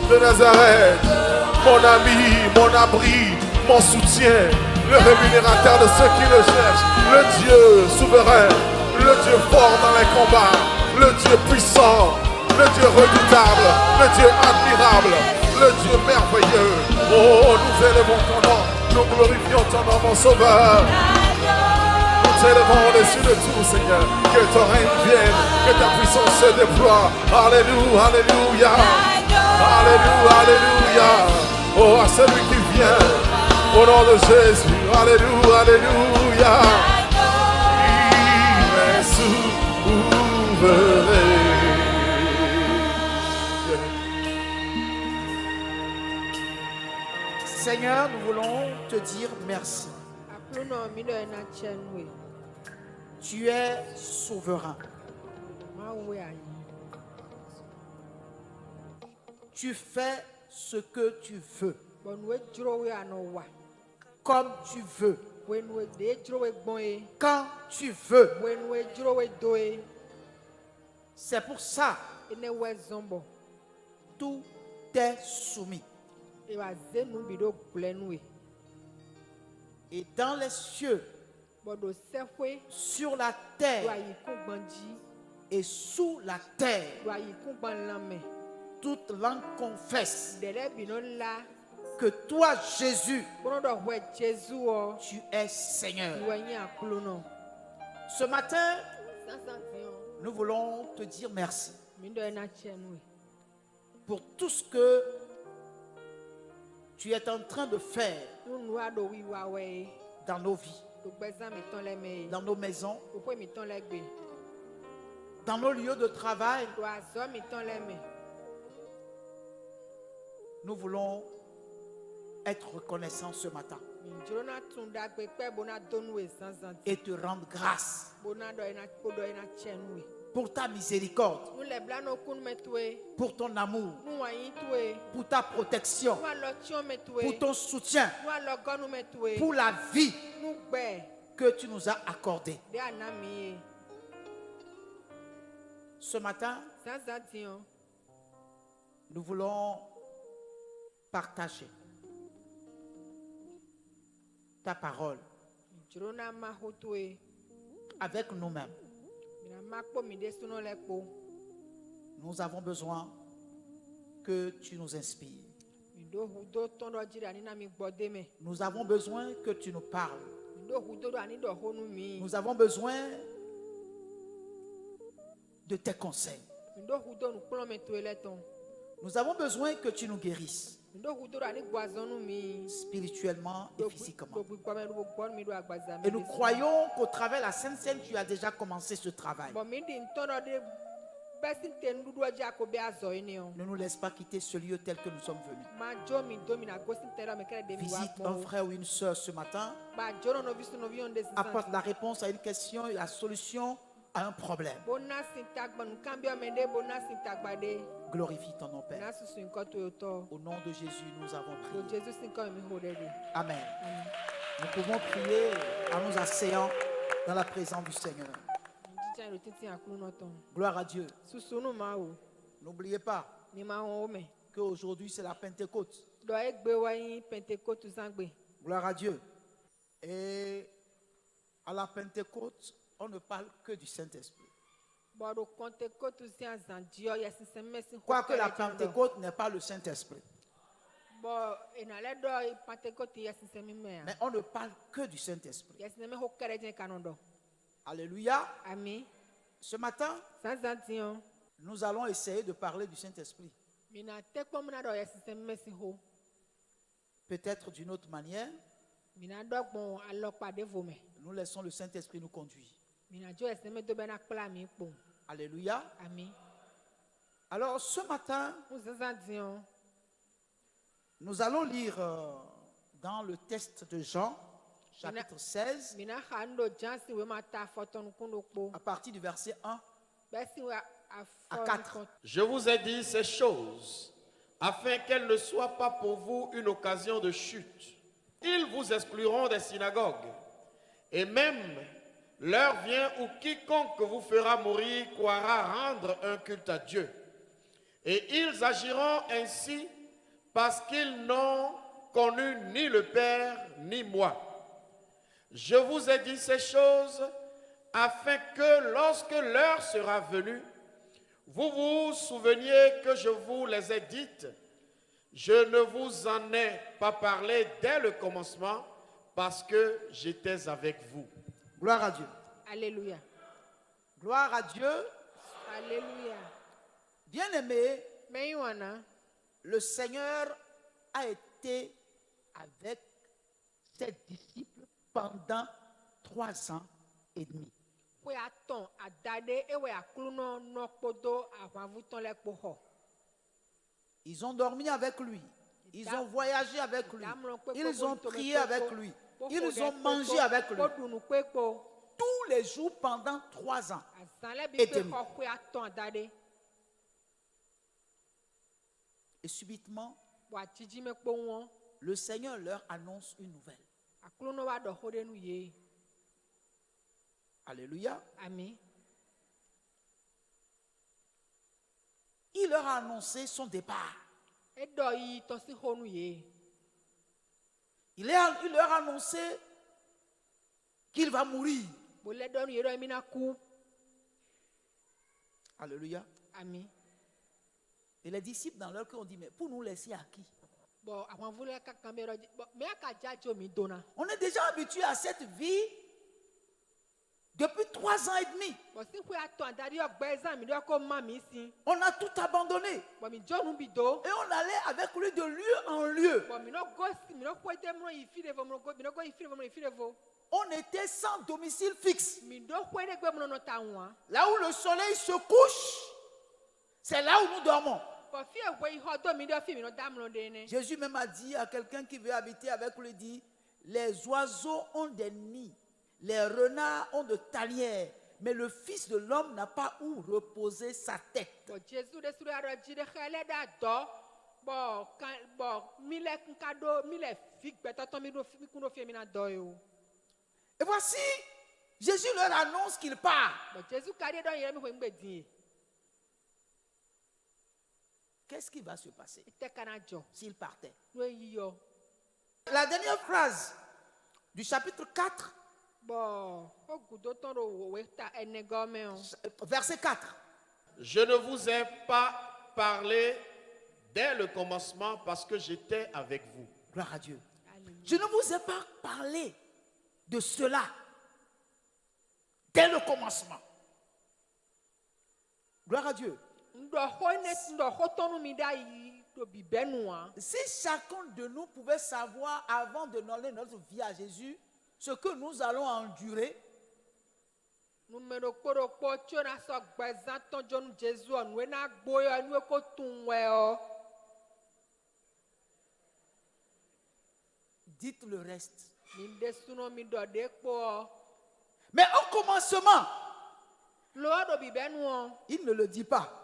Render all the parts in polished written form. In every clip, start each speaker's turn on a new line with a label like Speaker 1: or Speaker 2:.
Speaker 1: de Nazareth, mon ami, mon abri, mon soutien, le rémunérateur de ceux qui le cherchent, le Dieu souverain, le Dieu fort dans les combats, le Dieu puissant, le Dieu redoutable, le Dieu admirable, le Dieu merveilleux. Oh, nous élevons ton nom, nous glorifions ton nom, mon Sauveur. Nous t'élevons au-dessus de tout, Seigneur. Que ton règne vienne, que ta puissance se déploie. Alléluia, alléluia. Alléluia, alléluia. Oh, à celui qui vient, au nom de Jésus. Alléluia, alléluia. Il est souverain.
Speaker 2: Seigneur, nous voulons te dire merci. Tu es souverain. Tu fais ce que tu veux, comme tu veux, quand tu veux. C'est pour ça que tout est soumis. Et dans les cieux, sur la terre et sous la terre, toute langue confesse que toi, Jésus, tu es Seigneur. Ce matin, nous voulons te dire merci pour tout ce que tu es en train de faire dans nos vies, dans nos maisons, dans nos lieux de travail. Nous voulons être reconnaissants ce matin et te rendre grâce pour ta miséricorde, pour ton amour, pour ta protection, pour ton soutien, pour la vie que tu nous as accordée. Ce matin, nous voulons partager ta parole avec nous-mêmes. Nous avons besoin que tu nous inspires. Nous avons besoin que tu nous parles. Nous avons besoin de tes conseils. Nous avons besoin que tu nous guérisses spirituellement et physiquement. Et nous croyons qu'au travers de la Sainte Seine, tu as déjà commencé ce travail. Ne nous laisse pas quitter ce lieu tel que nous sommes venus. Visite un frère ou une soeur ce matin. Apporte la réponse à une question et la solution à un problème. Glorifie ton nom, Père. Au nom de Jésus, nous avons prié. Amen. Nous pouvons prier en nous asseyant dans la présence du Seigneur. Gloire à Dieu. N'oubliez pas qu'aujourd'hui c'est la Pentecôte. Gloire à Dieu. Et à la Pentecôte, on ne parle que du Saint-Esprit. Quoique la Pentecôte n'est pas le Saint-Esprit. Mais on ne parle que du Saint-Esprit. Alléluia.
Speaker 3: Amen.
Speaker 2: Ce matin, nous allons essayer de parler du Saint-Esprit. Peut-être d'une autre manière. Nous laissons le Saint-Esprit nous conduire. Alléluia.
Speaker 3: Amen.
Speaker 2: Alors ce matin, nous allons lire dans le texte de Jean, chapitre 16, à partir du verset 1 à 4.
Speaker 4: Je vous ai dit ces choses afin qu'elles ne soient pas pour vous une occasion de chute. Ils vous excluront des synagogues. Et même l'heure vient où quiconque vous fera mourir croira rendre un culte à Dieu. Et ils agiront ainsi parce qu'ils n'ont connu ni le Père ni moi. Je vous ai dit ces choses afin que lorsque l'heure sera venue, vous vous souveniez que je vous les ai dites. Je ne vous en ai pas parlé dès le commencement parce que j'étais avec vous.
Speaker 2: Gloire à Dieu.
Speaker 3: Alléluia.
Speaker 2: Gloire à Dieu.
Speaker 3: Alléluia.
Speaker 2: Bien-aimé,
Speaker 3: Mais Yohana,
Speaker 2: le Seigneur a été avec ses disciples pendant 3 ans et demi.
Speaker 3: we aton adade ewe akluno no podo avanvuton le poho.
Speaker 2: Ils ont dormi avec lui. Ils ont voyagé avec lui. Ils ont prié avec lui. Ils ont mangé avec lui. Tous les jours pendant 3 ans et demi. Et subitement, le Seigneur leur annonce une nouvelle. Alléluia.
Speaker 3: Amen.
Speaker 2: Il leur a annoncé son départ. Il leur a annoncé qu'il va mourir. Alléluia.
Speaker 3: Amen.
Speaker 2: Et les disciples dans leur cœur ont dit, mais pour nous laisser à qui? On est déjà habitué à cette vie depuis 3 ans et demi. On a tout abandonné. Et on allait avec lui de lieu en lieu. On était sans domicile fixe. Là où le soleil se couche, c'est là où nous dormons. Jésus même a dit à quelqu'un qui veut habiter avec lui, dit, les oiseaux ont des nids, les renards ont de tanières, mais le Fils de l'homme n'a pas où reposer sa tête. Et voici, Jésus leur annonce qu'il part. Qu'est-ce qui va se passer s'il partait? La dernière phrase du chapitre 4, verset 4.
Speaker 4: Je ne vous ai pas parlé dès le commencement parce que j'étais avec vous.
Speaker 2: Gloire à Dieu. Je ne vous ai pas parlé de cela dès le commencement. Gloire à Dieu. Si chacun de nous pouvait savoir avant de donner notre vie à Jésus ce que nous allons endurer, dites le reste. Mais au commencement, il ne le dit pas.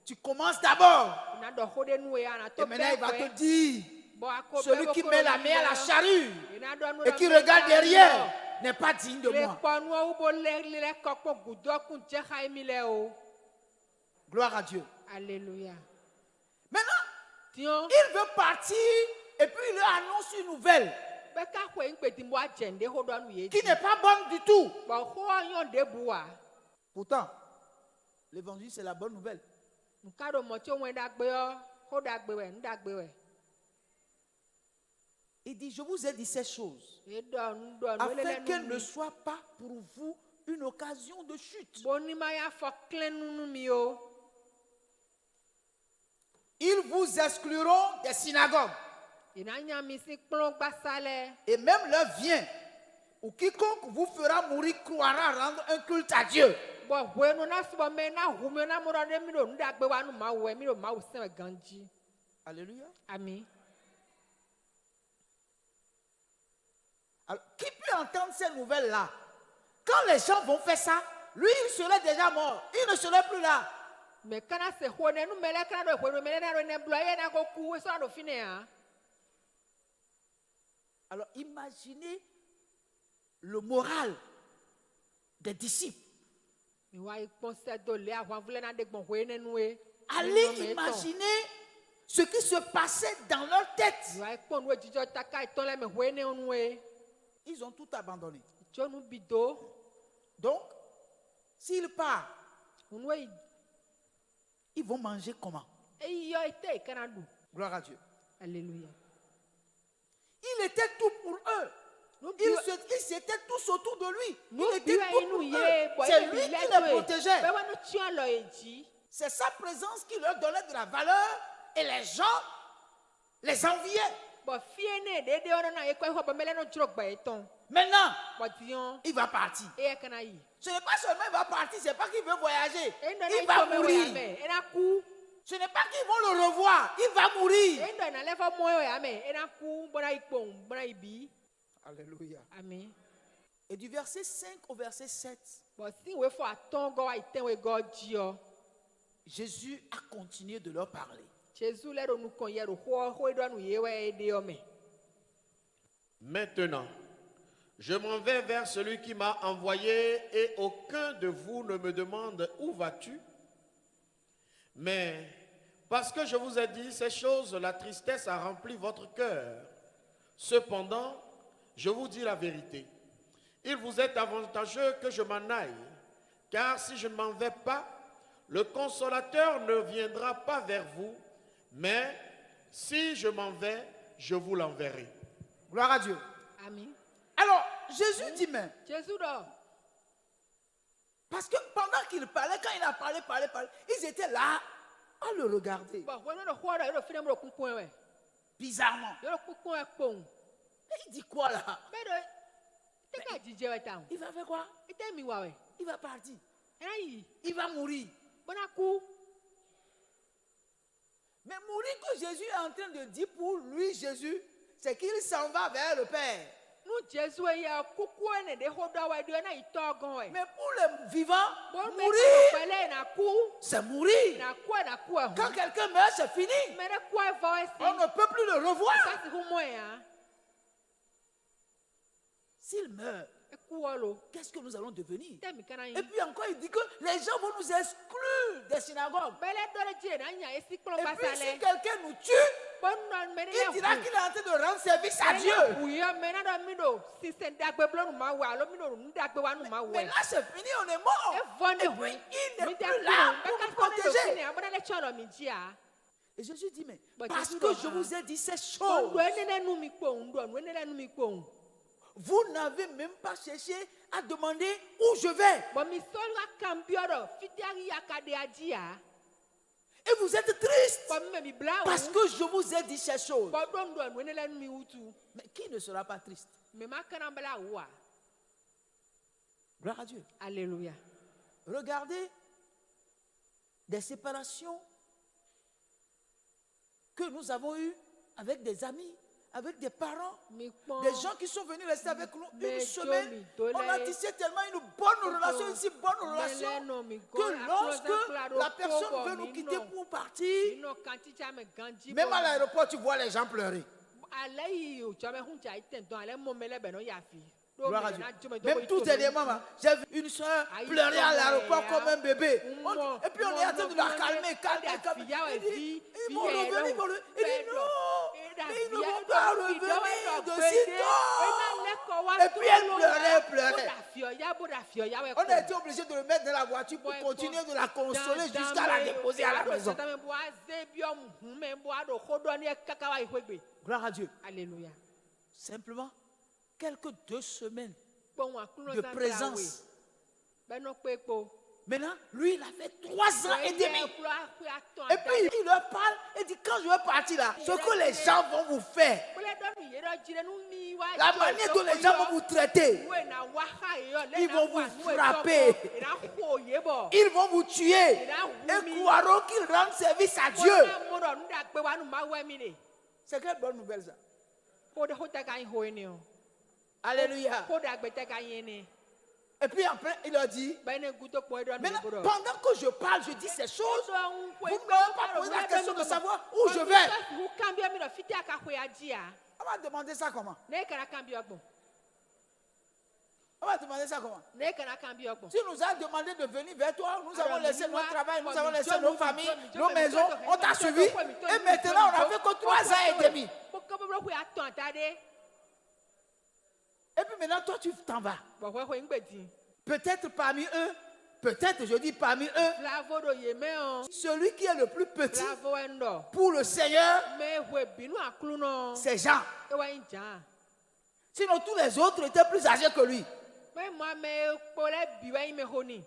Speaker 2: Tu commences d'abord. Et maintenant, il va te dire, celui qui met la main à la charrue et qui regarde derrière n'est pas digne de moi. Gloire à Dieu.
Speaker 3: Alléluia.
Speaker 2: Maintenant, il veut partir et puis il leur annonce une nouvelle qui n'est pas bonne du tout. Pourtant, l'évangile, c'est la bonne nouvelle. Il dit, je vous ai dit ces choses afin qu'elles ne soient pas pour vous une occasion de chute. Ils vous excluront des synagogues. Et même leur vient, ou quiconque vous fera mourir croira rendre un culte à Dieu. Alléluia.
Speaker 3: Amen.
Speaker 2: Alors, qui peut entendre ces nouvelles-là? Quand les gens vont faire ça, lui, il serait déjà mort. Il ne serait plus là. Alors, imaginez le moral des disciples. Allez imaginer ce qui se passait dans leur tête. Ils ont tout abandonné. Donc, s'ils partent, ils vont manger comment? Gloire à Dieu.
Speaker 3: Alléluia.
Speaker 2: Il était tout pour eux. Ils s'étaient tous autour de lui. Il était tout pour eux. C'est lui qui les protégeait. C'est sa présence qui leur donnait de la valeur et les gens les enviaient. Maintenant, il va partir. Ce n'est pas seulement il va partir, c'est pas qu'il veut voyager. Il va mourir. Ce n'est pas qu'ils vont le revoir, il va mourir. Alléluia.
Speaker 3: Amen.
Speaker 2: Et du verset 5 au verset 7, Jésus a continué de leur parler.
Speaker 4: Maintenant, je m'en vais vers celui qui m'a envoyé et aucun de vous ne me demande où vas-tu? Mais parce que je vous ai dit ces choses, la tristesse a rempli votre cœur. Cependant, je vous dis la vérité. Il vous est avantageux que je m'en aille, car si je ne m'en vais pas, le consolateur ne viendra pas vers vous, mais si je m'en vais, je vous l'enverrai.
Speaker 2: Gloire à Dieu.
Speaker 3: Amen.
Speaker 2: Alors, Jésus dit, mais,
Speaker 3: Jésus dort.
Speaker 2: parce que pendant qu'il parlait, quand il a parlé, ils étaient là à le regarder. Bizarrement. Mais il dit quoi là? Il va faire quoi? Il va partir. Il va mourir. Mais mourir que Jésus est en train de dire pour lui, Jésus, c'est qu'il s'en va vers le Père. Mais pour les vivants, mourir, c'est mourir. Quand quelqu'un meurt, c'est fini. On ne peut plus le revoir. S'il meurt, qu'est-ce que nous allons devenir? Et puis encore, il dit que les gens vont nous exclure des synagogues. Et puis si quelqu'un nous tue, il dira qu'il est en train de rendre service à Dieu. Mais là, c'est fini, on est mort. Et puis, il n'est plus là pour nous protéger. Et Jésus dit, mais parce que je vous ai dit ces choses, vous n'avez même pas cherché à demander où je vais. Et vous êtes triste parce que je vous ai dit ces choses. Mais qui ne sera pas triste? Gloire à Dieu.
Speaker 3: Alléluia.
Speaker 2: Regardez des séparations que nous avons eues avec des amis, avec des parents, des gens qui sont venus rester avec nous une semaine. On a tissé tellement une bonne relation, une si bonne relation, que lorsque la personne veut nous quitter pour partir, même à l'aéroport, tu vois les gens pleurer. Gloire à Dieu. Même tout dernièrement, j'ai vu une soeur pleurer à l'aéroport comme un bébé. Et puis on est en train de la calmer, calmer. Ils vont revenir, ils vont revenir. Il dit non, ils ne vont pas revenir de sitôt. Et puis elle pleurait. On a été obligé de le mettre dans la voiture pour continuer de la consoler jusqu'à la déposer à la maison. Gloire à Dieu.
Speaker 3: Alléluia.
Speaker 2: Simplement, quelques 2 semaines de présence. Maintenant, lui, il a fait 3 ans et demi. Et puis, il leur parle et dit, quand je vais partir là, ce que les gens vont vous faire, la manière dont les gens vont vous traiter, ils vont vous frapper, ils vont vous tuer et croiront qu'ils rendent service à Dieu. C'est quelle bonne nouvelle ça? Alléluia. Et puis après, il a dit, maintenant, pendant que je parle, je dis ces choses, vous ne m'avez pas posé la question de savoir où je vais. On va demander ça comment? On va demander ça comment?
Speaker 3: Ne kana kan bi okpon.
Speaker 2: Si nous a demandé de venir vers toi, nous avons laissé notre travail, nous avons laissé
Speaker 3: John,
Speaker 2: nos
Speaker 3: John,
Speaker 2: familles,
Speaker 3: John,
Speaker 2: nos
Speaker 3: John,
Speaker 2: maisons,
Speaker 3: John,
Speaker 2: on t'a
Speaker 3: John,
Speaker 2: suivi.
Speaker 3: John, John,
Speaker 2: Et maintenant, on a fait que 3 ans et demi.
Speaker 3: Poko bro ku atantade.
Speaker 2: Et puis maintenant, toi, tu t'en vas.
Speaker 3: Bo ko ngbedi.
Speaker 2: Peut-être parmi eux, peut-être, je dis parmi eux,
Speaker 3: Flavo do yeme on.
Speaker 2: celui qui est le plus petit
Speaker 3: Flavo endo.
Speaker 2: pour le Seigneur,
Speaker 3: Me we binu aklu no.
Speaker 2: c'est Jean.
Speaker 3: E wa njan.
Speaker 2: Sinon, tous les autres étaient plus âgés que lui.
Speaker 3: Mais moi me pole biwa me honi.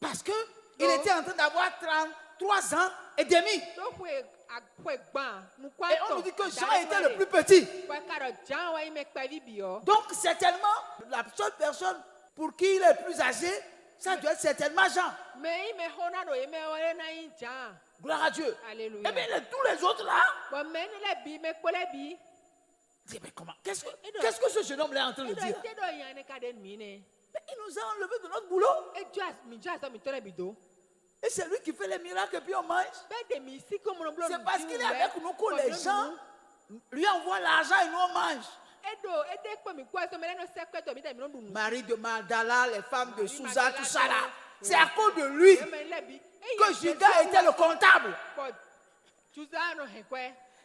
Speaker 2: Parce que il était en train d'avoir 33 ans et demi.
Speaker 3: Do we akwe gban. Nu kwa
Speaker 2: Et on nous dit que Jean était le plus petit.
Speaker 3: Kwa karo jan wa me kpavi bio.
Speaker 2: Donc, certainement, la seule personne pour qui il est plus âgé, ça doit être certainement Jean.
Speaker 3: Mais me hona do yeme wa na njan.
Speaker 2: Gloire à Dieu.
Speaker 3: Alléluia.
Speaker 2: Et bien, tous les autres là,
Speaker 3: Bon men le bi me pole bi.
Speaker 2: dis, mais comment? Qu'est-ce que ce jeune homme là est en train de dire?
Speaker 3: Te do yan ne ka den mi ne.
Speaker 2: Mais il nous a enlevé de notre boulot.
Speaker 3: E jas mi tole bido.
Speaker 2: Et c'est lui qui fait les miracles et puis on mange. C'est parce qu'il est avec nous que les gens lui envoient l'argent et nous on mange. Marie de Magdala, les femmes de Souza, tout ça là. C'est à cause de lui que Judas était le comptable.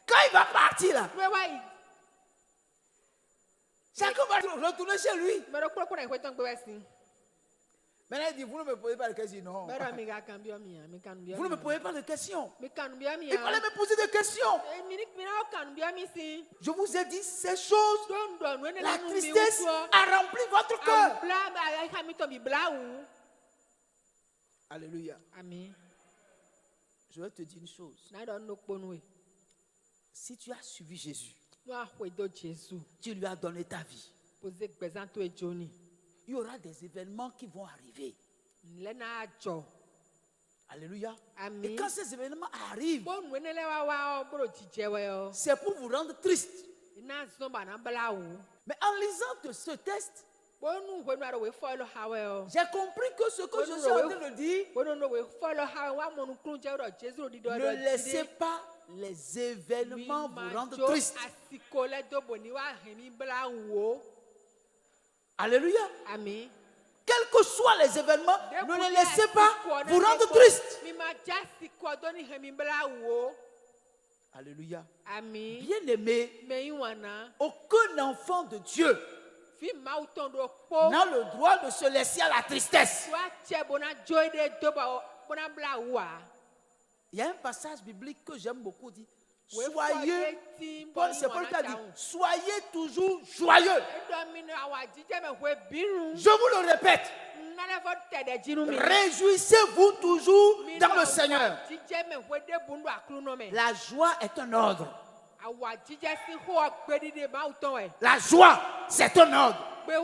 Speaker 2: Quand il va partir là, chacun va retourner chez lui. Maintenant, il dit, vous ne me posez pas de questions. Non. Vous ne me posez pas de questions. Il fallait me poser des questions. Je vous ai dit ces choses. La tristesse a rempli votre cœur. Alléluia.
Speaker 3: Amen.
Speaker 2: Je vais te dire une chose. Si tu as suivi Jésus, tu lui as donné ta vie. Il y aura des événements qui vont arriver. Alléluia.
Speaker 3: Amen.
Speaker 2: Et quand ces événements arrivent, c'est pour vous rendre triste. Mais en lisant ce texte, j'ai compris que ce que je suis en train de dire, ne laissez pas les événements vous rendre triste. Alléluia.
Speaker 3: Amen.
Speaker 2: Quels que soient les événements, ne les laissez pas vous rendre triste. Alléluia.
Speaker 3: Amen.
Speaker 2: Bien aimé, aucun enfant de Dieu n'a le droit de se laisser à la tristesse. Il y a un passage biblique que j'aime beaucoup dit. Soyez, c'est Paul qui a dit, soyez toujours joyeux. Je vous le répète, réjouissez-vous toujours dans le Seigneur. La joie est un ordre. La joie, c'est un ordre. Quels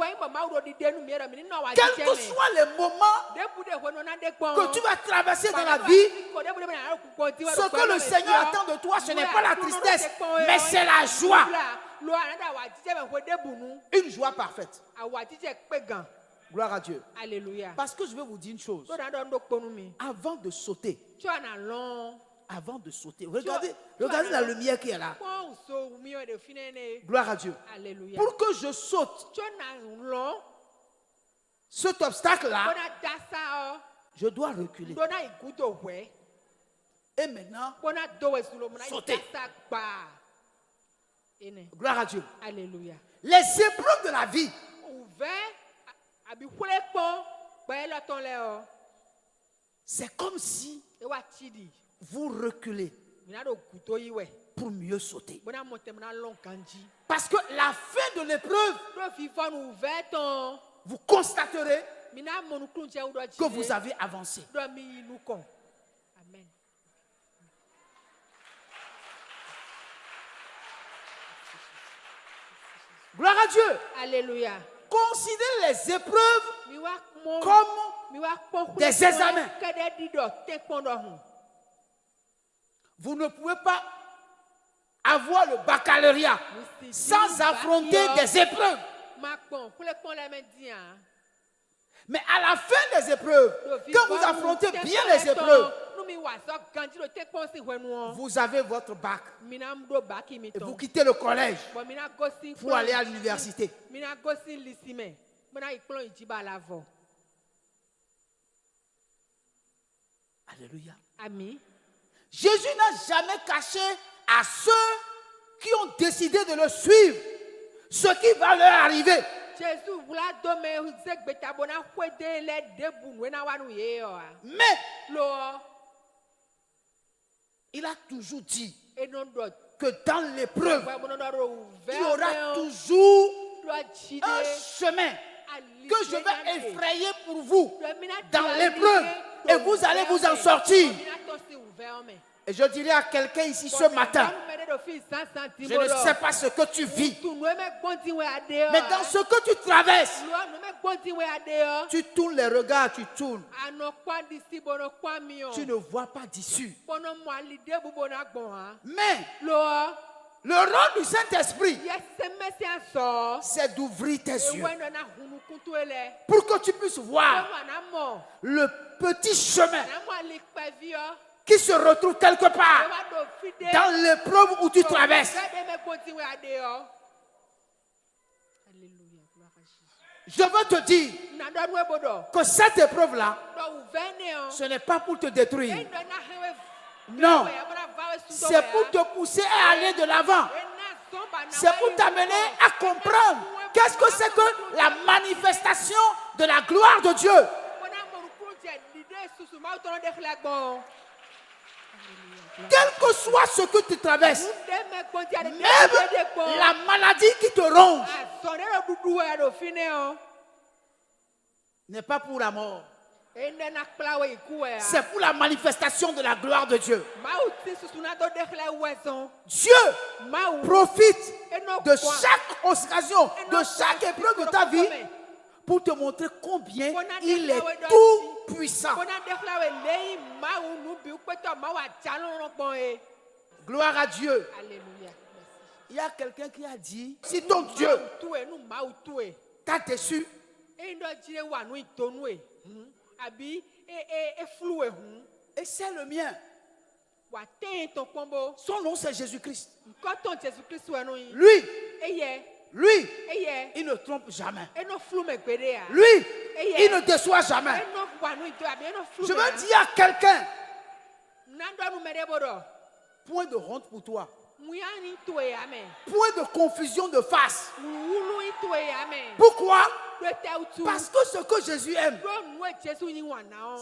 Speaker 2: que soient les moments que tu vas traverser dans la vie, ce que le Seigneur attend de toi, ce n'est pas la tristesse, mais c'est la joie. Une joie parfaite. Gloire à Dieu.
Speaker 3: Alléluia.
Speaker 2: Parce que je vais vous dire une chose. Avant de sauter, regardez la lumière qui est là. Gloire à Dieu.
Speaker 3: Alléluia.
Speaker 2: Pour que je saute cet obstacle-là, je dois reculer. Et maintenant, sauter. Gloire à Dieu.
Speaker 3: Alléluia.
Speaker 2: Les épreuves de la vie c'est comme si vous reculez pour mieux sauter. Parce que la fin de l'épreuve, vous constaterez que vous avez avancé.
Speaker 3: Amen.
Speaker 2: Gloire à Dieu.
Speaker 3: Alléluia.
Speaker 2: Considérez les épreuves comme des examens. Vous ne pouvez pas avoir le baccalauréat sans affronter des épreuves. Mais à la fin des épreuves, quand vous affrontez bien les épreuves, vous avez votre bac. Et vous quittez le collège pour aller à l'université. Alléluia.
Speaker 3: Amen.
Speaker 2: Jésus n'a jamais caché à ceux qui ont décidé de le suivre ce qui va leur arriver. Mais il a toujours dit que dans l'épreuve, il y aura toujours un chemin que je vais effrayer pour vous dans l'épreuve et vous allez vous en sortir. Et je dirais à quelqu'un ici ce matin, je ne sais pas ce que tu vis, mais dans ce que tu traverses, tu tournes les regards, tu tournes. Tu ne vois pas d'issue. Mais le rôle du Saint-Esprit, c'est d'ouvrir tes yeux pour que tu puisses voir le petit chemin qui se retrouve quelque part dans l'épreuve où tu traverses. Je veux te dire que cette épreuve-là, ce n'est pas pour te détruire. Non, c'est pour te pousser à aller de l'avant. C'est pour t'amener à comprendre qu'est-ce que c'est que la manifestation de la gloire de Dieu. Quel que soit ce que tu traverses, même la maladie qui te ronge, n'est pas pour la mort. C'est pour la manifestation de la gloire de Dieu. Dieu profite de chaque occasion, de chaque épreuve de ta vie pour te montrer combien il est tout puissant. Gloire à Dieu. Il y a quelqu'un qui a dit, si ton Dieu t'a déçu, et c'est le mien. Son nom c'est Jésus-Christ. Lui, il ne trompe jamais. Lui, il ne déçoit jamais. Je veux dire à quelqu'un, point de honte pour toi. Point de confusion de face. Pourquoi? Parce que ce que Jésus aime,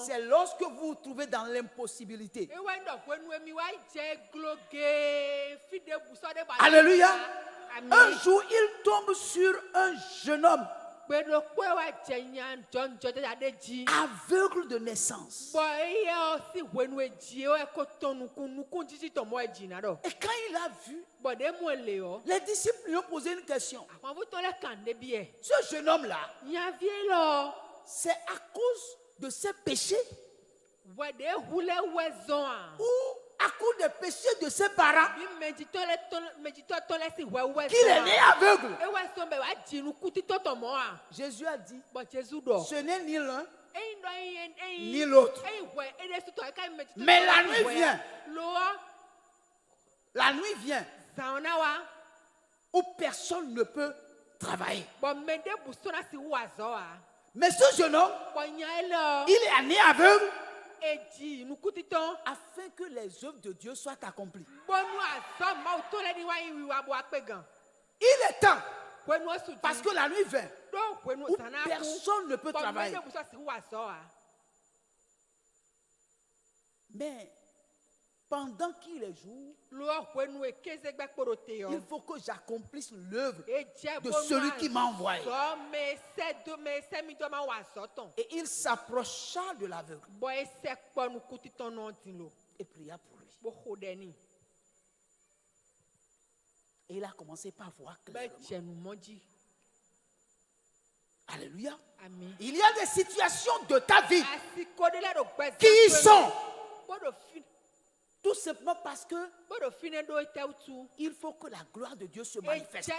Speaker 2: c'est lorsque vous vous trouvez dans l'impossibilité. Alléluia. Un jour, il tombe sur un jeune homme aveugle de naissance. Et quand il a vu, les disciples lui ont posé une question. Ce jeune homme-là, c'est à cause de ses péchés ou à cause des péchés de ses parents qu'il est né aveugle. Jésus a dit, ce n'est ni l'un ni l'autre. Mais la nuit vient où personne ne peut travailler. Mais ce jeune homme, il est né aveugle afin que les œuvres de Dieu soient accomplies. Il est temps, parce que la nuit vient où personne ne peut travailler. Mais pendant qu'il est jour, il faut que j'accomplisse l'œuvre de celui qui m'a envoyé. Et il s'approcha de l'aveugle et pria pour lui. Et il a commencé par voir clairement. Alléluia. Amen. Il y a des situations de ta vie qui y sont. Tout simplement parce que il faut que la gloire de Dieu se manifeste.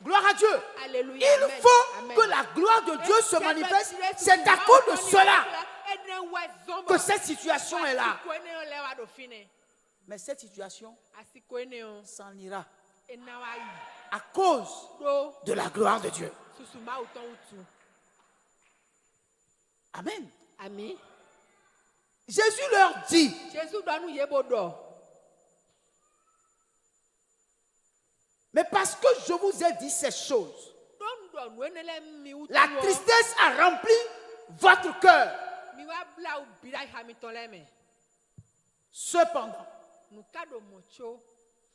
Speaker 2: Gloire à Dieu. Alléluia. Il faut que la gloire de Dieu se manifeste. C'est à cause de cela que cette situation est là. Mais cette situation s'en ira À cause de la gloire de Dieu. Amen.
Speaker 3: Amen.
Speaker 2: Jésus leur dit, mais parce que je vous ai dit ces choses, la tristesse a rempli votre cœur. Cependant,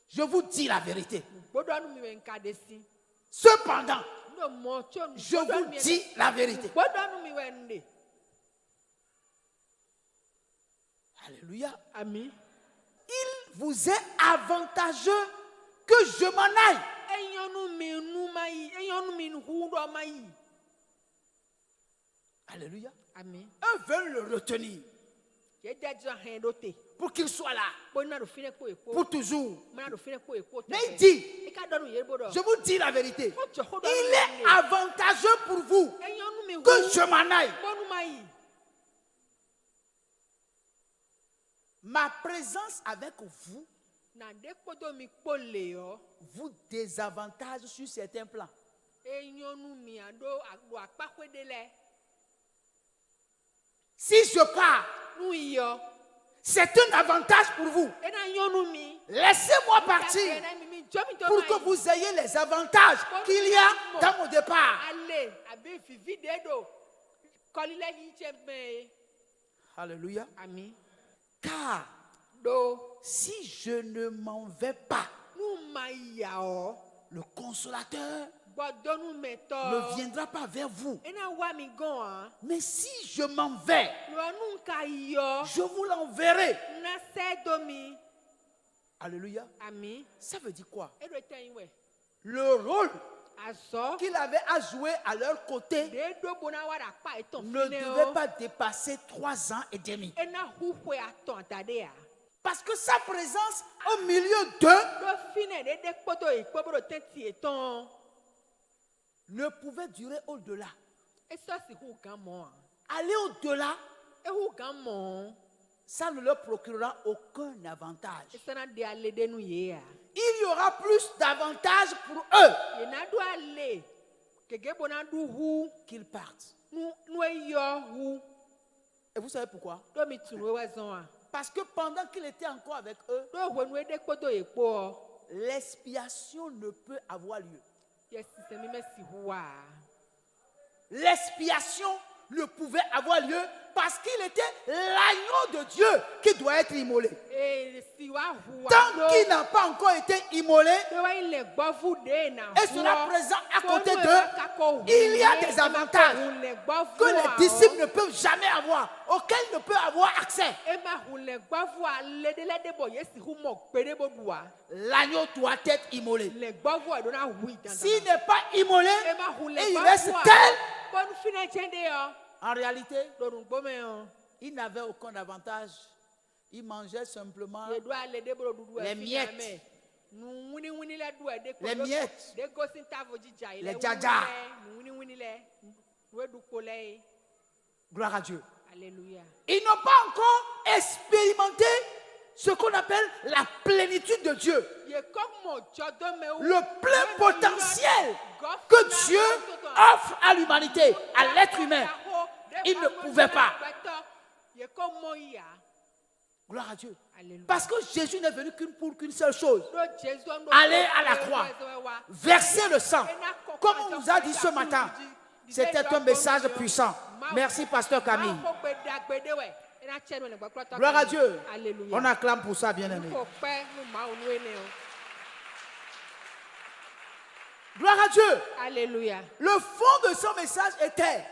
Speaker 2: je vous dis la vérité. Cependant, je vous dis la vérité. Alléluia.
Speaker 3: Amen.
Speaker 2: Il vous est avantageux que je m'en aille. Alléluia.
Speaker 3: Amen.
Speaker 2: Eux veulent le retenir pour qu'il soit là pour toujours. Mais il dit, je vous dis la vérité, il est avantageux pour vous que je m'en aille. Ma présence avec vous vous désavantage sur certains plans. Si je pars, c'est un avantage pour vous. Laissez-moi partir pour que vous ayez les avantages qu'il y a dans mon départ. Alléluia.
Speaker 3: Amen.
Speaker 2: Car si je ne m'en vais pas, le consolateur ne viendra pas vers vous. Mais si je m'en vais, je vous l'enverrai. Alléluia.
Speaker 3: Amen.
Speaker 2: Ça veut dire quoi? Le rôle qu'il avait à jouer à leur côté ne devait pas dépasser 3 ans et demi. Parce que sa présence au milieu d'eux ne pouvait durer au-delà. Aller au-delà, ça ne leur procurera aucun avantage. Il y aura plus d'avantages pour eux qu'ils partent. Et vous savez pourquoi? Parce que pendant qu'il était encore avec eux, l'expiation ne peut avoir lieu. L'expiation ne pouvait avoir lieu parce qu'il était l'agneau de Dieu qui doit être immolé. Tant qu'il n'a pas encore été immolé et sera présent à côté d'eux, il y a des avantages que les disciples ne peuvent jamais avoir, auxquels ne peuvent avoir accès. L'agneau doit être immolé. S'il n'est pas immolé et il reste tel, en réalité, il n'avait aucun avantage. Il mangeait simplement les miettes. Les miettes. Les djadja. Gloire à Dieu.
Speaker 3: Alléluia.
Speaker 2: Ils n'ont pas encore expérimenté ce qu'on appelle la plénitude de Dieu. Le plein potentiel que Dieu offre à l'humanité, à l'être humain. Ils ne pouvaient pas. Gloire à Dieu. Parce que Jésus n'est venu pour qu'une seule chose. Aller à la croix. Verser le sang. Comme on nous a dit ce matin. C'était un message puissant. Merci, pasteur Camille. Gloire à Dieu. On acclame pour ça, bien-aimé. Gloire à Dieu.
Speaker 3: Alléluia.
Speaker 2: Le fond de son message était,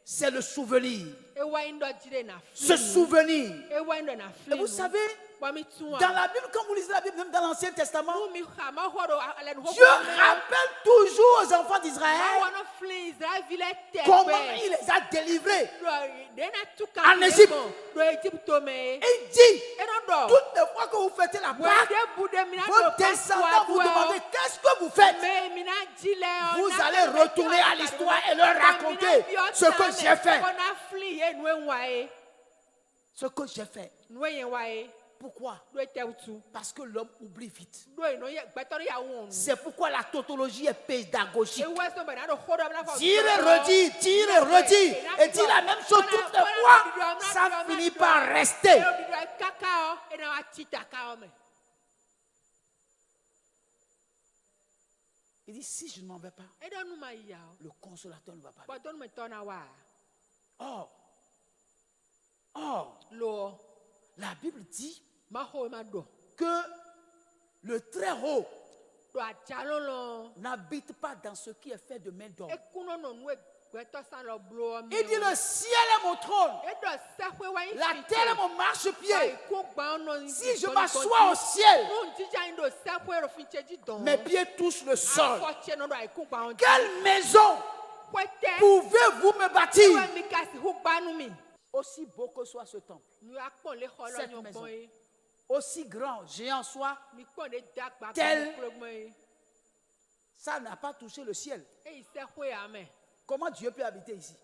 Speaker 2: c'est le souvenir. Ce souvenir. Et vous savez, dans la Bible, quand vous lisez la Bible, même dans l'Ancien Testament, Dieu rappelle toujours aux enfants d'Israël comment il les a délivrés en Égypte. Et il dit, toutes les fois que vous faites la Pâque, vos descendants vous demandent qu'est-ce que vous faites. Vous allez retourner à l'histoire et leur raconter ce que j'ai fait. Ce que j'ai fait. Pourquoi? Parce que l'homme oublie vite. C'est pourquoi la tautologie est pédagogique. Dire et redire, dire et redire, et dire la même chose toutes les fois, ça finit par rester. Il dit, si je ne m'en vais pas, le consolateur ne va pas venir. Or, la Bible dit que le très haut n'habite pas dans ce qui est fait de main d'homme. Il dit, le ciel est mon trône, la terre est mon marchepied. Si je m'assois au ciel, mes pieds touchent le sol. Quelle maison pouvez-vous me bâtir? Aussi beau que soit ce temple, cette maison, aussi grand, géant soit, tel, ça n'a pas touché le ciel. Comment Dieu peut habiter ici?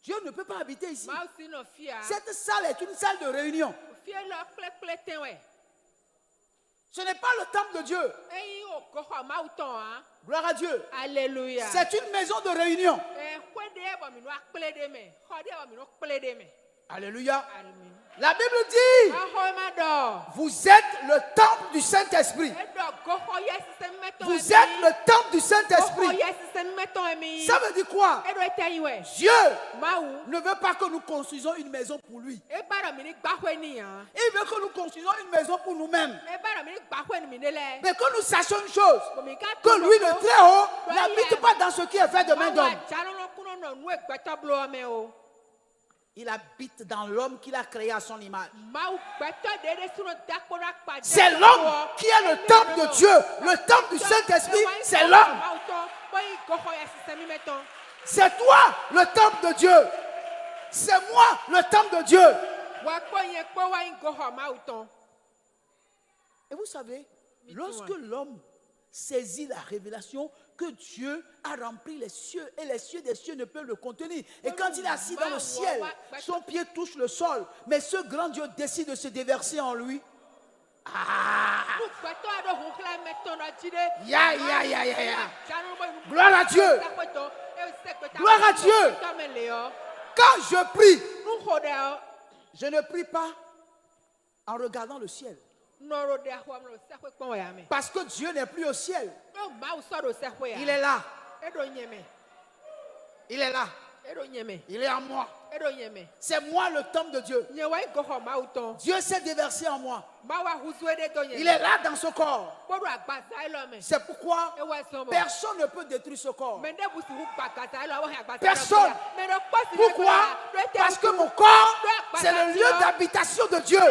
Speaker 2: Dieu ne peut pas habiter ici. Cette salle est une salle de réunion. Ce n'est pas le temple de Dieu. Gloire à Dieu.
Speaker 3: Alléluia.
Speaker 2: C'est une maison de réunion. Alléluia. La Bible dit, vous êtes le temple du Saint-Esprit. Vous êtes le temple du Saint-Esprit. Ça veut dire quoi? Dieu ne veut pas que nous construisons une maison pour lui. Il veut que nous construisons une maison pour nous-mêmes. Mais que nous sachions une chose, que lui, le très haut, n'habite pas dans ce qui est fait de main d'homme. Il habite dans l'homme qu'il a créé à son image. C'est l'homme qui est le temple de Dieu. Le temple du Saint-Esprit, c'est l'homme. C'est toi le temple de Dieu. C'est moi le temple de Dieu. Et vous savez, lorsque l'homme saisit la révélation que Dieu a rempli les cieux et les cieux des cieux ne peuvent le contenir. Et quand il est assis dans le ciel, son pied touche le sol. Mais ce grand Dieu décide de se déverser en lui. Gloire à Dieu. Gloire à Dieu. Quand je prie, je ne prie pas en regardant le ciel. Parce que Dieu n'est plus au ciel. Il est là. Il est là. Il est en moi. C'est moi le temple de Dieu. Dieu s'est déversé en moi. Il est là dans ce corps. C'est pourquoi personne ne peut détruire ce corps. Personne. Pourquoi? Parce que mon corps, c'est le lieu d'habitation de Dieu.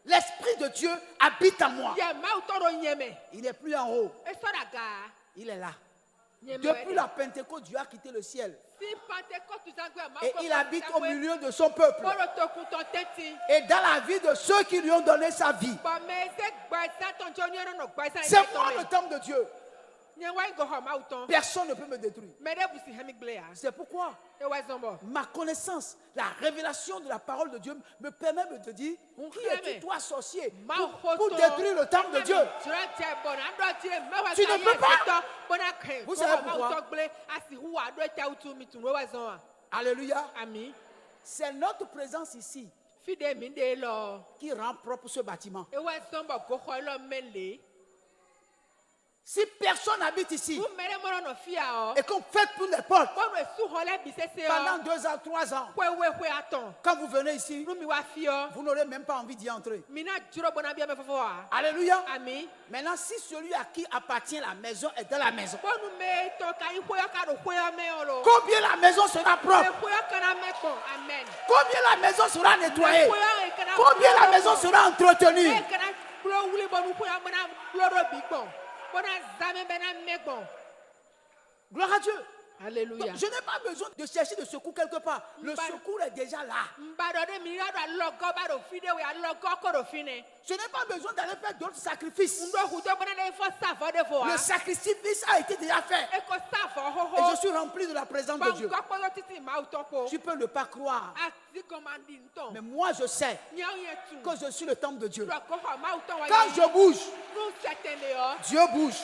Speaker 2: L'Esprit de Dieu habite en moi. Il n'est plus en haut. Il est là. Depuis la Pentecôte, Dieu a quitté le ciel. Et il habite au milieu de son peuple. Et dans la vie de ceux qui lui ont donné sa vie. C'est moi le temple de Dieu. Personne ne peut me détruire. C'est pourquoi ma connaissance, la révélation de la parole de Dieu me permet de te dire, qui es-tu toi sorcier pour détruire le temple de Dieu? Tu ne peux pas. Vous savez pourquoi? Alléluia. C'est notre présence ici qui rend propre ce bâtiment. Si personne habite ici et qu'on fait toutes les portes pendant 2 ans, 3 ans, quand vous venez ici, vous n'aurez même pas envie d'y entrer. Alléluia. Maintenant, si celui à qui appartient la maison est dans la maison, combien la maison sera propre? Combien la maison sera nettoyée? Combien la maison sera entretenue? Gloire à Dieu.
Speaker 3: Alléluia.
Speaker 2: Donc, je n'ai pas besoin de chercher de secours quelque part. Le secours est déjà là. Je n'ai pas besoin d'aller faire d'autres sacrifices. Le sacrifice a été déjà fait. Et je suis rempli de la présence de Dieu. Tu peux ne pas croire. Mais moi, je sais que je suis le temple de Dieu. Quand
Speaker 3: Quand
Speaker 2: je bouge, Dieu bouge.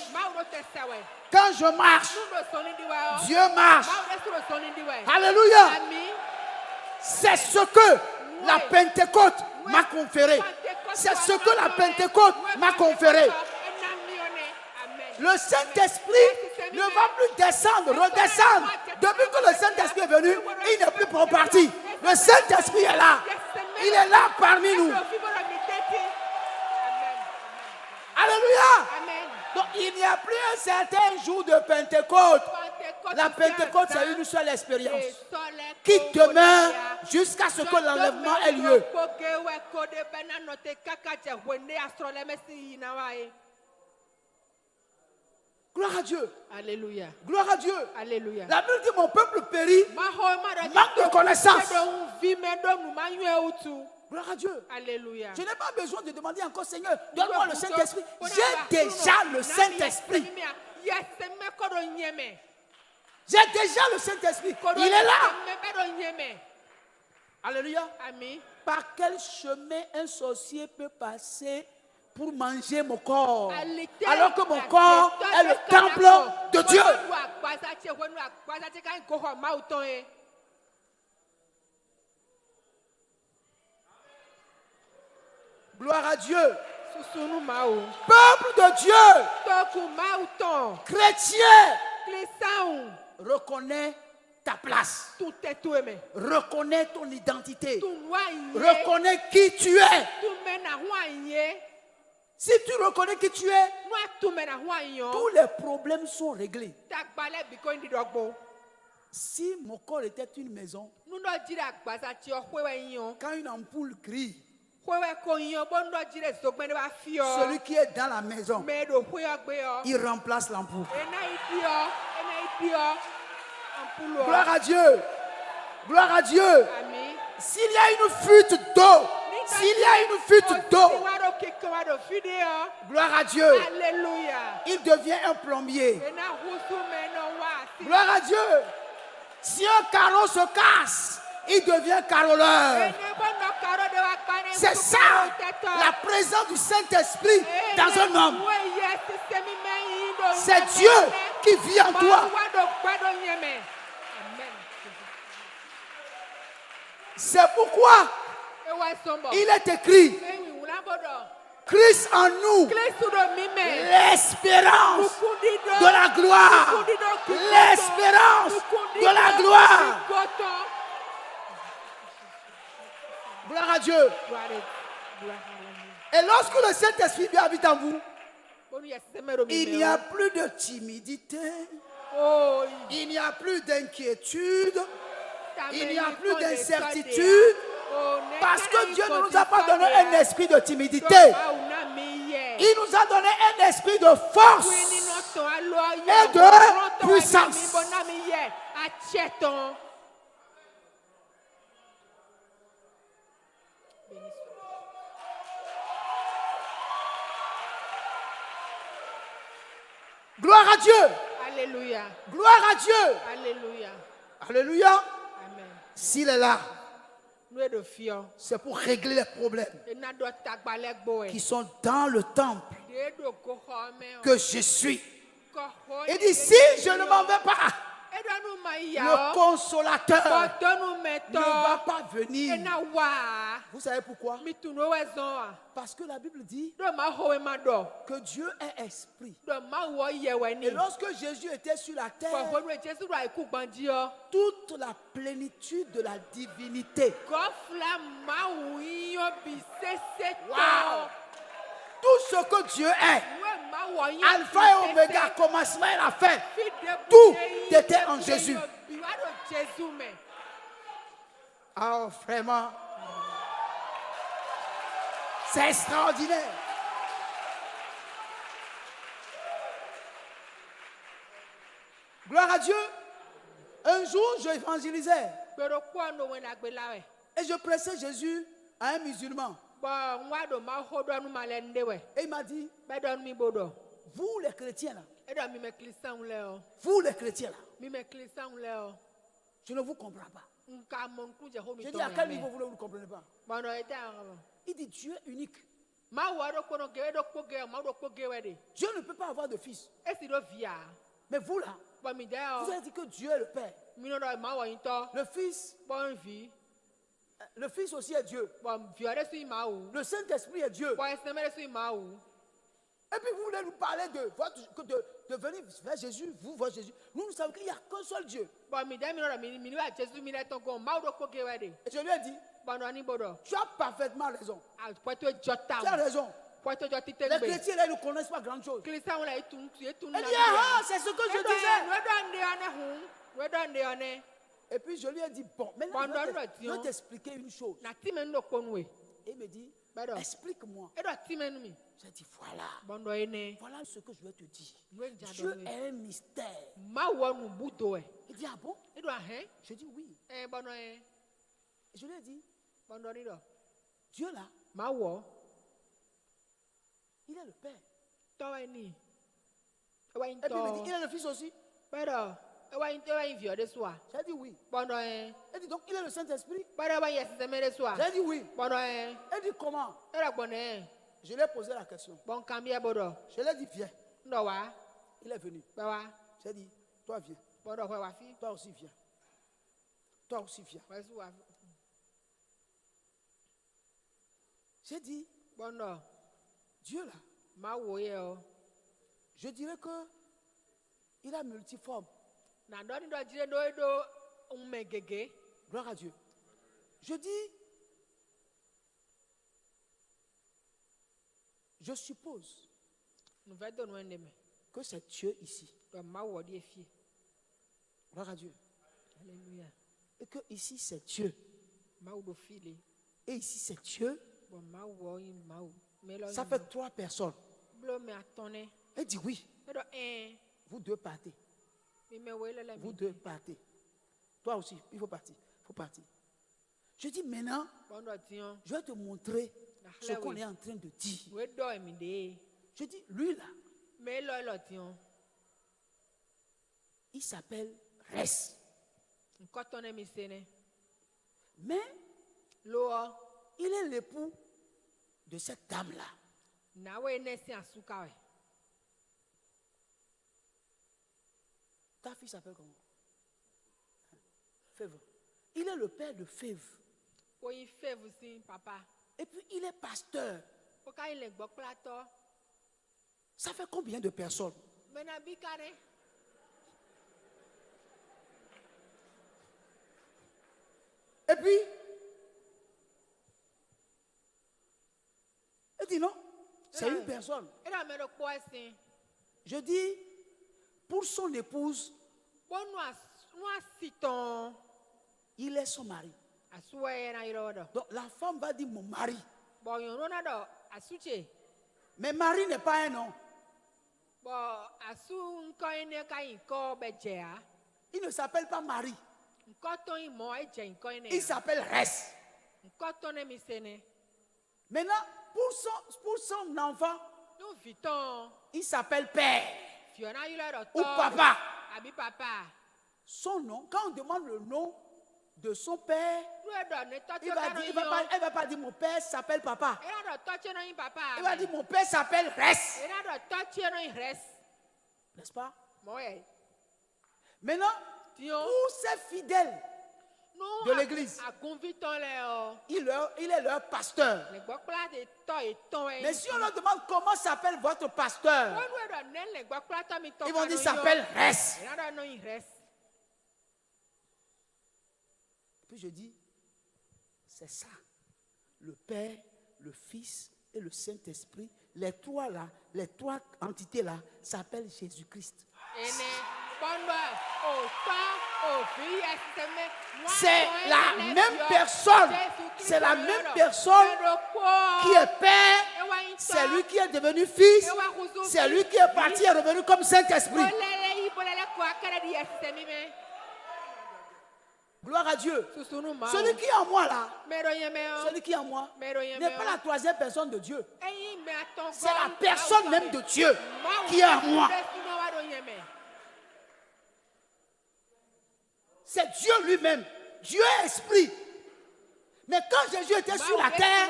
Speaker 2: Quand je marche, Dieu marche. Alléluia. C'est ce que la Pentecôte m'a conféré. C'est ce que la Pentecôte m'a conféré. Le Saint-Esprit ne va plus descendre, redescendre. Depuis que le Saint-Esprit est venu, il n'est plus pour partie. Le Saint-Esprit est là. Il est là parmi nous. Alléluia. Donc il n'y a plus un certain jour de Pentecôte. La Pentecôte, c'est une seule expérience qui demeure jusqu'à ce que l'enlèvement ait lieu. Gloire à Dieu.
Speaker 3: Alléluia.
Speaker 2: Gloire à Dieu.
Speaker 3: Alléluia.
Speaker 2: La Bible dit mon peuple périt, manque de connaissance. Gloire à Dieu.
Speaker 3: Alléluia.
Speaker 2: Je n'ai pas besoin de demander encore, Seigneur, donne-moi le Saint-Esprit. J'ai déjà le Saint-Esprit. J'ai déjà le Saint-Esprit. Il est là. Alléluia.
Speaker 3: Amen.
Speaker 2: Par quel chemin un sorcier peut passer pour manger mon corps, alors que mon corps est le temple de Dieu? Gloire à Dieu. Peuple de Dieu, chrétien, reconnais ta place. Reconnais ton identité. Reconnais qui tu es. Si tu reconnais qui tu es, tous les problèmes sont réglés. Si mon corps était une maison, quand une ampoule crie, celui qui est dans la maison, il remplace l'ampoule. Gloire à Dieu. Gloire à Dieu. S'il y a une fuite d'eau, gloire à Dieu, il devient un plombier. Gloire à Dieu. Si un carreau se casse, il devient caroleur. C'est ça, la présence du Saint-Esprit dans un homme. C'est Dieu qui vit en toi. C'est pourquoi il est écrit, Christ en nous, l'espérance de la gloire. L'espérance de la gloire. Gloire à Dieu. Et lorsque le Saint-Esprit habite en vous, il n'y a plus de timidité, il n'y a plus d'inquiétude, il n'y a plus d'incertitude, parce que Dieu ne nous a pas donné un esprit de timidité. Il nous a donné un esprit de force et de puissance. Gloire à Dieu.
Speaker 3: Alléluia.
Speaker 2: Gloire à Dieu.
Speaker 3: Alléluia.
Speaker 2: Alléluia.
Speaker 3: Amen.
Speaker 2: S'il est là, c'est pour régler les problèmes qui sont dans le temple que je suis. Il dit, si je ne m'en vais pas, le consolateur ne va pas venir. Vous savez pourquoi? Parce que la Bible dit que Dieu est esprit. Et lorsque Jésus était sur la terre, toute la plénitude de la divinité, wow, tout ce que Dieu est, Alpha et Oméga, commencement et la fin, tout était en Jésus. Oh, vraiment, c'est extraordinaire. Gloire à Dieu. Un jour, j'évangélisais et je pressais Jésus à un musulman. Et il m'a dit, vous les chrétiens là, vous les chrétiens là, je ne vous comprends pas. J'ai dit, à quel niveau vous ne comprenez pas? Il dit, Dieu est unique. Dieu ne peut pas avoir de fils. Mais vous là, vous avez dit que Dieu est le Père. Le Fils aussi est Dieu. Le Saint-Esprit est Dieu. Et puis vous voulez nous parler de venir vers Jésus, vous voir Jésus. Nous savons qu'il n'y a qu'un seul Dieu. Et je lui ai dit, tu as parfaitement raison. Tu as raison. Les chrétiens là, ils ne connaissent pas grand chose. Elle dit, ah, c'est ce que je disais. Et puis je lui ai dit, bon, maintenant je vais t'expliquer une chose. Et il me dit, explique-moi. J'ai dit, voilà ce que je vais te dire. Dieu est un mystère. Il dit, ah bon? Je dis oui. Et je lui ai dit, Dieu là, il est le Père. Et puis il me dit, il est le Fils aussi. J'ai dit oui. Elle dit donc il est le Saint-Esprit. J'ai dit oui. Elle dit comment? Je lui ai posé la question. Je lui ai dit viens. Il est venu. J'ai dit toi viens. Toi aussi viens. Toi aussi viens. J'ai dit Dieu là, je dirais que il a multiforme. Gloire à Dieu. Je dis, je suppose que c'est Dieu ici. Gloire à Dieu.
Speaker 3: Alléluia.
Speaker 2: Et que ici c'est Dieu. Et ici c'est Dieu. Ça fait 3 personnes. Elle dit oui. Vous deux partez. Vous deux partez. Toi aussi, il faut partir. Je dis maintenant, je vais te montrer ce qu'on est en train de dire. Je dis, lui là, il s'appelle Res. Mais il est l'époux de cette dame-là. Ta fille s'appelle comment? Fèvre. Il est le père de Fèvre. Et puis il est pasteur. Ça fait combien de personnes? Et puis, elle dit non, c'est une personne. Je dis, pour son épouse, il est son mari. Donc la femme va dire mon mari. Mais mari n'est pas un nom. Il ne s'appelle pas Marie. Il s'appelle Res. Maintenant, pour son enfant, il s'appelle Père ou Papa. Son nom, quand on demande le nom de son père, elle va pas dire mon père s'appelle Papa. Elle va dire mon père s'appelle Res. N'est-ce pas? Maintenant, pour ces fidèles de l'église, il est leur pasteur. Mais si on leur demande comment s'appelle votre pasteur, ils vont dire s'appelle Res. Puis je dis, c'est ça. Le Père, le Fils et le Saint-Esprit, les trois entités là, s'appellent Jésus-Christ. C'est la même personne. C'est la même personne qui est Père. C'est lui qui est devenu Fils. C'est lui qui est parti et revenu comme Saint-Esprit. Gloire à Dieu. Celui qui est en moi là, celui qui est en moi n'est pas la troisième personne de Dieu. C'est la personne même de Dieu qui est en moi. C'est Dieu lui-même Dieu est esprit. Mais quand Jésus était sur la terre,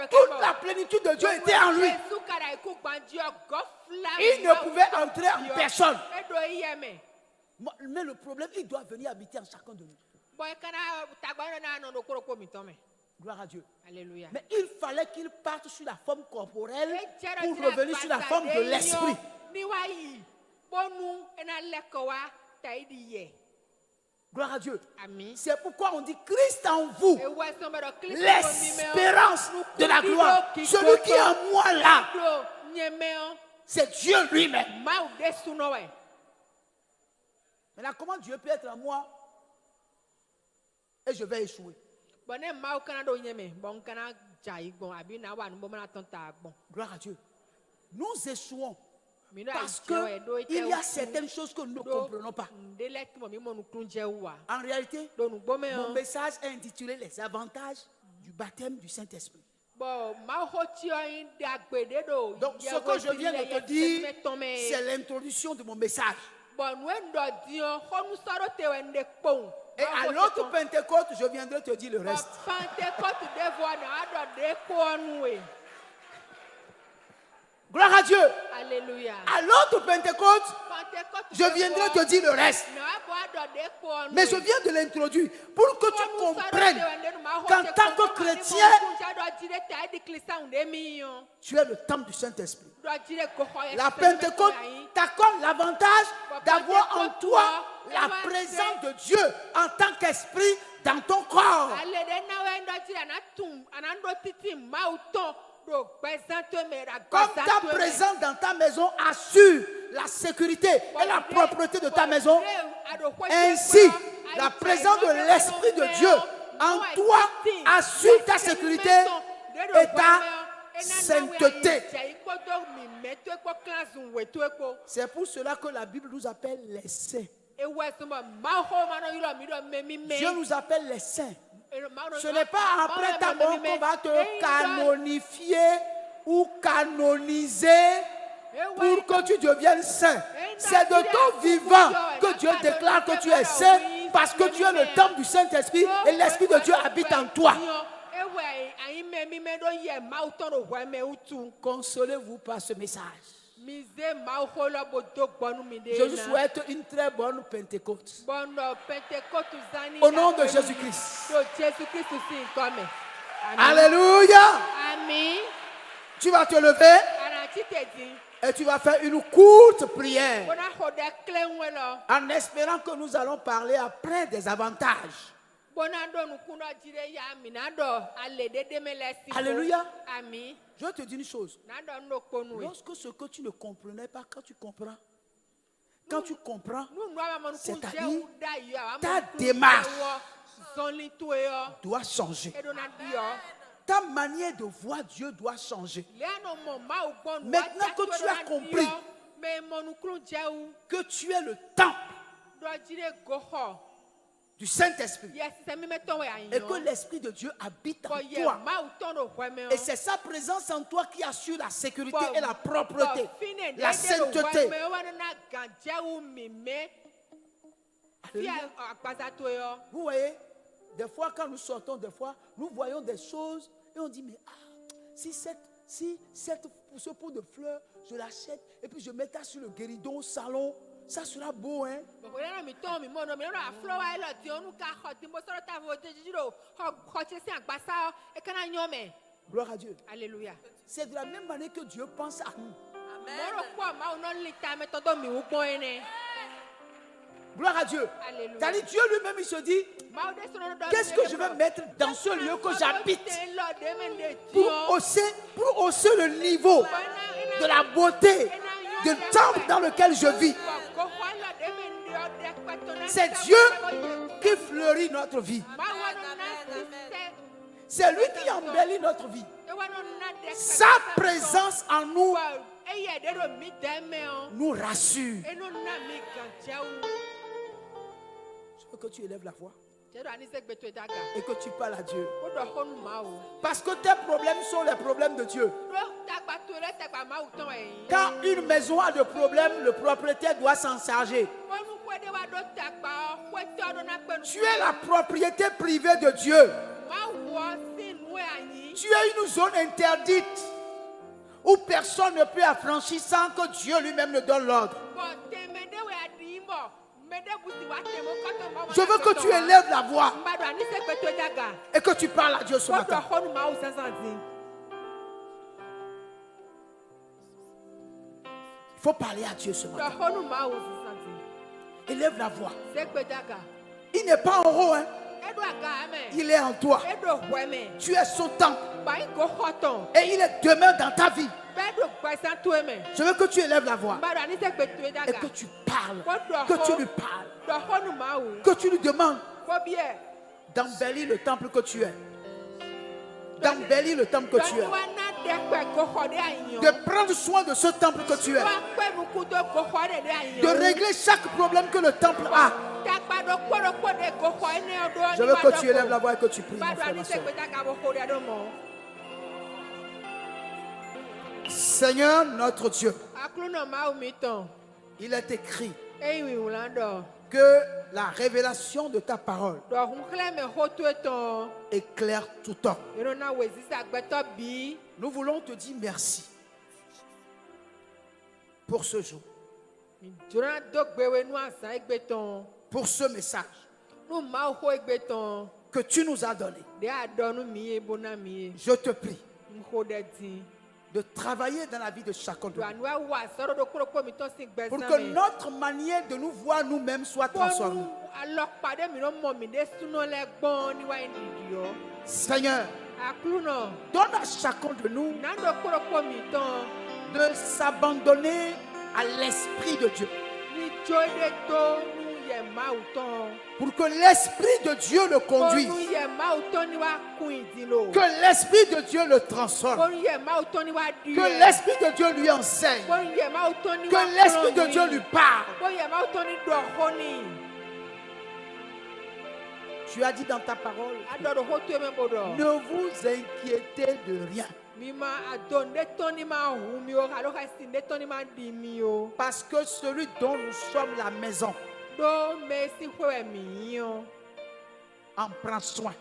Speaker 2: toute la plénitude de Dieu était en lui. Il ne pouvait entrer en personne. Mais le problème, il doit venir habiter en chacun de nous. Gloire à Dieu.
Speaker 3: Alléluia.
Speaker 2: Mais il fallait qu'il parte sur la forme corporelle pour revenir sur la forme de l'esprit. Gloire à Dieu. C'est pourquoi on dit Christ en vous, l'espérance de la gloire. Celui qui est en moi là, c'est Dieu lui-même. Maintenant, comment Dieu peut être en moi et je vais échouer? Gloire à Dieu. Nous échouons parce qu'il y a certaines choses que nous ne comprenons pas. En réalité, mon message est intitulé Les avantages du baptême du Saint-Esprit. Donc, ce que je viens de te dire, c'est l'introduction de mon message. Et à l'autre Pentecôte, je viendrai te dire le reste. Gloire à Dieu.
Speaker 3: Alléluia.
Speaker 2: À l'autre Pentecôte, je viendrai te dire le reste. Mais je viens de l'introduire pour que tu comprennes qu'en tant que chrétien, tu es le temple du Saint-Esprit. La Pentecôte t'accorde l'avantage d'avoir en toi la présence de Dieu en tant qu'esprit dans ton corps. Comme ta présence dans ta maison assure la sécurité et la propreté de ta maison, ainsi la présence de l'Esprit de Dieu en toi assure ta sécurité et ta sainteté. C'est pour cela que la Bible nous appelle les saints. Dieu nous appelle les saints. Ce n'est pas après ta mort qu'on va te canonifier ou canoniser pour que tu deviennes saint. C'est de ton vivant que Dieu déclare que tu es saint parce que tu es le temple du Saint-Esprit et l'Esprit de Dieu habite en toi. Consolez-vous par ce message. Je vous souhaite une très bonne Pentecôte. Au nom de Jésus-Christ. Alléluia. Tu vas te lever et tu vas faire une courte prière en espérant que nous allons parler après des avantages. Alléluia. Je te dis une chose. Lorsque ce que tu ne comprenais pas, quand tu comprends, c'est-à-dire ta démarche doit changer. Ta manière de voir Dieu doit changer. Maintenant que tu as compris que tu es le temple du Saint-Esprit et que l'Esprit de Dieu habite en toi, et c'est sa présence en toi qui assure la sécurité et la propreté, la sainteté. Vous voyez, des fois quand nous sortons, des fois nous voyons des choses et on dit mais si ce pot de fleurs je l'achète et puis je mets ça sur le guéridon au salon, ça sera beau, hein? Gloire à Dieu.
Speaker 3: Alléluia.
Speaker 2: C'est de la même manière que Dieu pense à nous. Gloire à Dieu. C'est-à-dire Dieu lui-même, il se dit, qu'est-ce que je vais mettre dans ce lieu que j'habite pour hausser le niveau de la beauté du temple dans lequel je vis. C'est Dieu qui fleurit notre vie. C'est lui qui embellit notre vie. Sa présence en nous nous rassure. Je veux que tu élèves la voix et que tu parles à Dieu. Parce que tes problèmes sont les problèmes de Dieu. Quand une maison a des problèmes, le propriétaire doit s'en charger. Tu es la propriété privée de Dieu. Tu es une zone interdite où personne ne peut affranchir sans que Dieu lui-même ne donne l'ordre. Je veux que tu élèves la voix et que tu parles à Dieu ce matin. Il faut parler à Dieu ce matin. Élève la voix. Il n'est pas en haut, hein? Il est en toi. Tu es son temple. Et il est demain dans ta vie. Je veux que tu élèves la voix et que tu parles, que tu lui parles, que tu lui demandes d'embellir le temple que tu es. D'embellir le temple que tu es. De prendre soin de ce temple que tu es. De régler chaque problème que le temple a. Je veux que tu élèves la voix et que tu pries, mon frère, ma soeur. Seigneur notre Dieu, il est écrit que la révélation de ta parole éclaire tout homme. Nous voulons te dire merci pour ce jour, pour ce message que tu nous as donné. Je te prie de travailler dans la vie de chacun de nous pour que notre manière de nous voir nous-mêmes soit transformée. Seigneur, donne à chacun de nous de s'abandonner à l'Esprit de Dieu. Pour que l'Esprit de Dieu le conduise. Que l'Esprit de Dieu le transforme. Que l'Esprit de Dieu lui enseigne. Que l'Esprit de Dieu lui parle. Tu as dit dans ta parole, ne vous inquiétez de rien. Parce que celui dont nous sommes la maison en prend soin.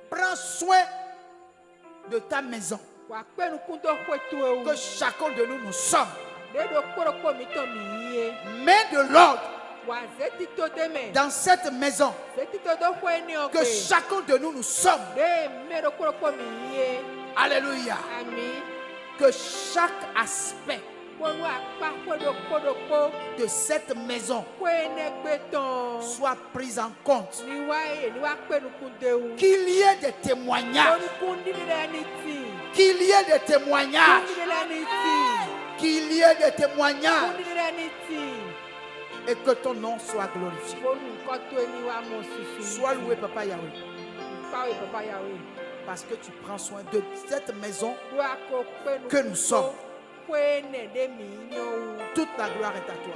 Speaker 2: Prends soin de ta maison. Que chacun de nous sommes. Mets de l'ordre dans cette maison. Que chacun de nous sommes. Alléluia. Que chaque aspect de cette maison soit pris en compte. Qu'il y ait des témoignages. Qu'il y ait des témoignages. Qu'il y ait des témoignages. Et que ton nom soit glorifié. Sois loué, Papa Yahweh. Parce que tu prends soin de cette maison que nous sommes. Toute la gloire est à toi.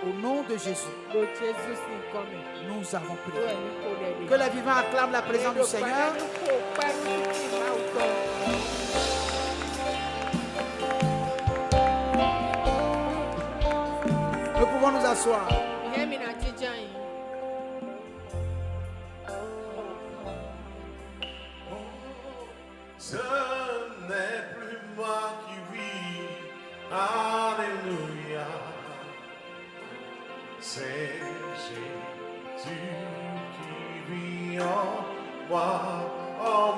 Speaker 2: Au nom de Jésus, nous avons prié. Que les vivants acclament la présence du Seigneur. Nous pouvons nous asseoir.
Speaker 1: Ce n'est plus moi qui vis, alléluia. C'est Jésus qui vit en moi, oh,